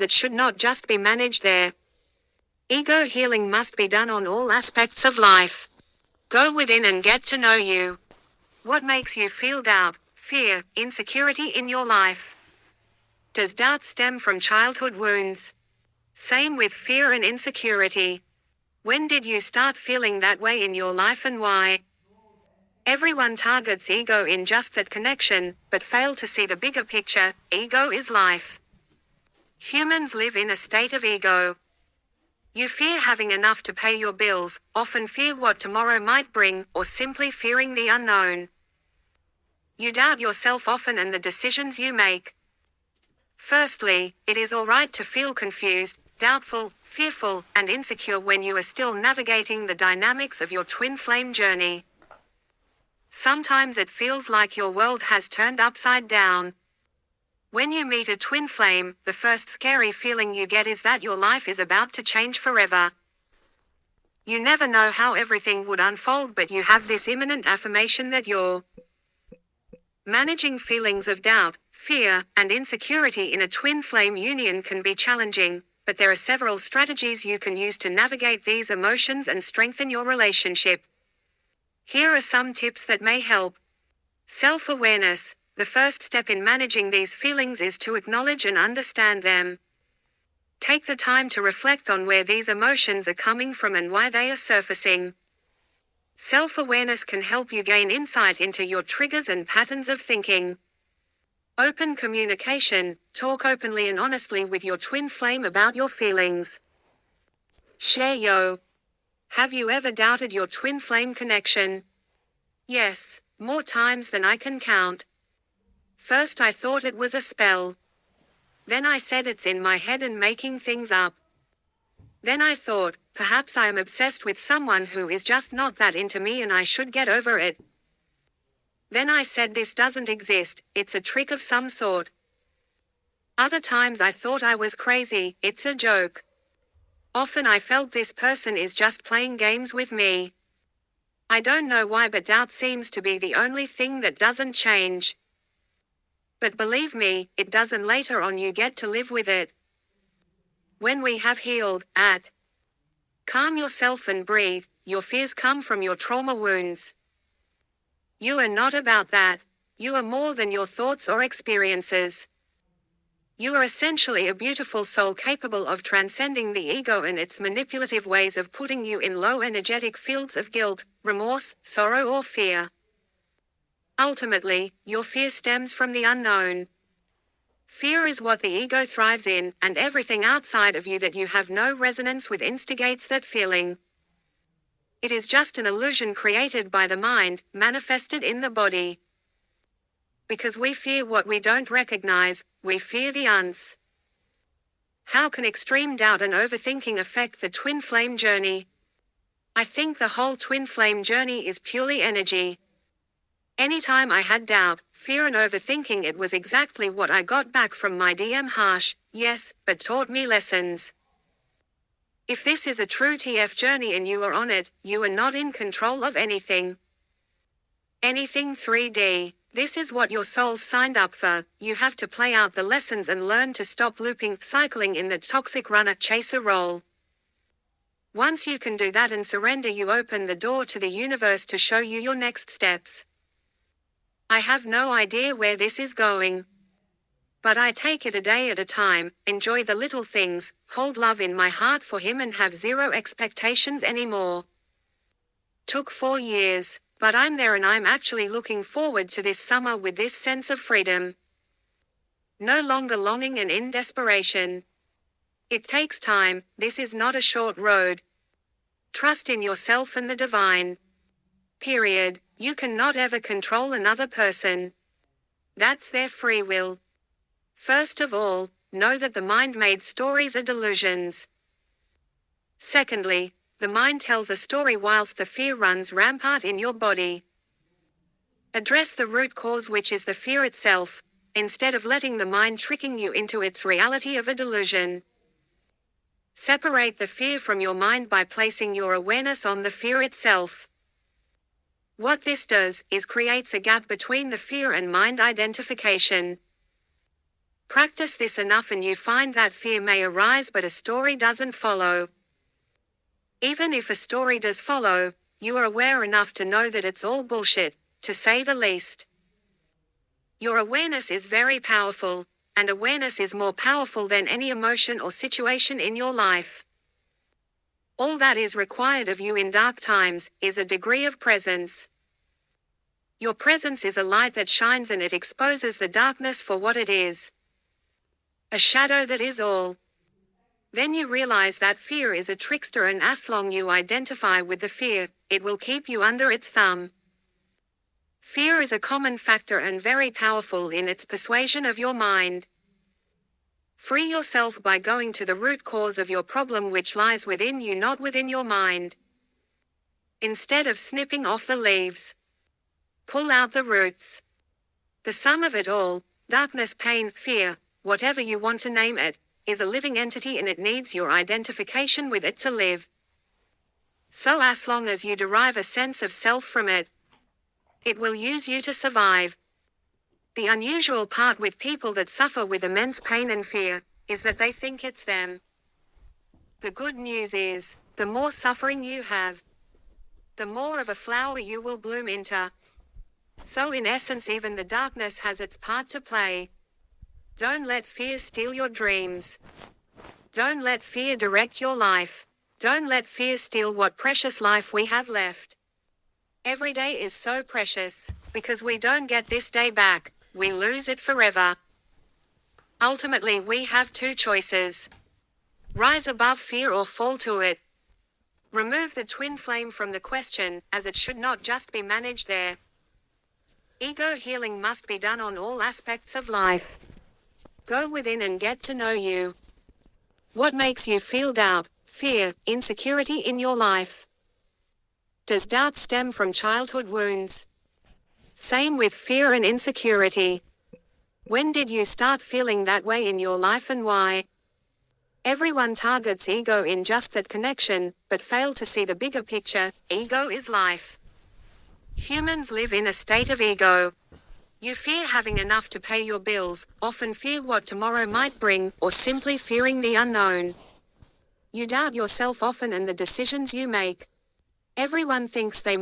It should not just be managed there. Ego healing must be done on all aspects of life. Go within and get to know you. What makes you feel doubt, fear, insecurity in your life? Does doubt stem from childhood wounds? Same with fear and insecurity. When did you start feeling that way in your life and why? Everyone targets ego in just that connection, but fail to see the bigger picture. Ego is life. Humans live in a state of ego. You fear having enough to pay your bills, often fear what tomorrow might bring, or simply fearing the unknown. You doubt yourself often and the decisions you make. Firstly, it is alright to feel confused, doubtful, fearful, and insecure when you are still navigating the dynamics of your twin flame journey. Sometimes it feels like your world has turned upside down. When you meet a twin flame, the first scary feeling you get is that your life is about to change forever. You never know how everything would unfold, but you have this imminent affirmation that you're managing feelings of doubt, fear, and insecurity in a twin flame union can be challenging, but there are several strategies you can use to navigate these emotions and strengthen your relationship. Here are some tips that may help. Self-awareness. The first step in managing these feelings is to acknowledge and understand them. Take the time to reflect on where these emotions are coming from and why they are surfacing. Self-awareness can help you gain insight into your triggers and patterns of thinking. Open communication. Talk openly and honestly with your twin flame about your feelings. Share yo. Have you ever doubted your twin flame connection? Yes, more times than I can count. First I thought it was a spell. Then I said it's in my head and making things up. Then I thought, perhaps I am obsessed with someone who is just not that into me and I should get over it. Then I said this doesn't exist, it's a trick of some sort. Other times I thought I was crazy, it's a joke. Often I felt this person is just playing games with me. I don't know why, but doubt seems to be the only thing that doesn't change. But believe me, it does, and later on you get to live with it. When we have healed, calm yourself and breathe. Your fears come from your trauma wounds. You are not about that. You are more than your thoughts or experiences. You are essentially a beautiful soul capable of transcending the ego and its manipulative ways of putting you in low energetic fields of guilt, remorse, sorrow or fear. Ultimately, your fear stems from the unknown. Fear is what the ego thrives in, and everything outside of you that you have no resonance with instigates that feeling. It is just an illusion created by the mind, manifested in the body. Because we fear what we don't recognize, we fear the uns. How can extreme doubt and overthinking affect the twin flame journey? I think the whole twin flame journey is purely energy. Anytime I had doubt, fear and overthinking, it was exactly what I got back from my DM. Harsh, yes, but taught me lessons. If this is a true TF journey and you are on it, you are not in control of anything. Anything 3D. This is what your soul's signed up for. You have to play out the lessons and learn to stop looping, cycling in the toxic runner-chaser role. Once you can do that and surrender, you open the door to the universe to show you your next steps. I have no idea where this is going. But I take it a day at a time, enjoy the little things, hold love in my heart for him and have zero expectations anymore. Took 4 years, but I'm there and I'm actually looking forward to this summer with this sense of freedom. No longer longing and in desperation. It takes time, this is not a short road. Trust in yourself and the divine. Period. You cannot ever control another person. That's their free will. First of all, know that the mind-made stories are delusions. Secondly, the mind tells a story whilst the fear runs rampart in your body. Address the root cause, which is the fear itself, instead of letting the mind tricking you into its reality of a delusion. Separate the fear from your mind by placing your awareness on the fear itself. What this does is creates a gap between the fear and mind identification. Practice this enough and you find that fear may arise but a story doesn't follow. Even if a story does follow, you are aware enough to know that it's all bullshit, to say the least. Your awareness is very powerful, and awareness is more powerful than any emotion or situation in your life. All that is required of you in dark times is a degree of presence. Your presence is a light that shines and it exposes the darkness for what it is. A shadow that is all. Then you realize that fear is a trickster, and as long you identify with the fear, it will keep you under its thumb. Fear is a common factor and very powerful in its persuasion of your mind. Free yourself by going to the root cause of your problem, which lies within you, not within your mind. Instead of snipping off the leaves, pull out the roots. The sum of it all, darkness, pain, fear, whatever you want to name it, is a living entity and it needs your identification with it to live. So as long as you derive a sense of self from it, it will use you to survive. The unusual part with people that suffer with immense pain and fear is that they think it's them. The good news is, the more suffering you have, the more of a flower you will bloom into. So in essence, even the darkness has its part to play. Don't let fear steal your dreams. Don't let fear direct your life. Don't let fear steal what precious life we have left. Every day is so precious, because we don't get this day back, we lose it forever. Ultimately, we have two choices. Rise above fear or fall to it. Remove the twin flame from the question, as it should not just be managed there. Ego healing must be done on all aspects of life. Go within and get to know you. What makes you feel doubt, fear, insecurity in your life? Does doubt stem from childhood wounds? Same with fear and insecurity. When did you start feeling that way in your life and why? Everyone targets ego in just that connection, but fail to see the bigger picture. Ego is life. Humans live in a state of ego. You fear having enough to pay your bills, often fear what tomorrow might bring, or simply fearing the unknown. You doubt yourself often and the decisions you make. Everyone thinks they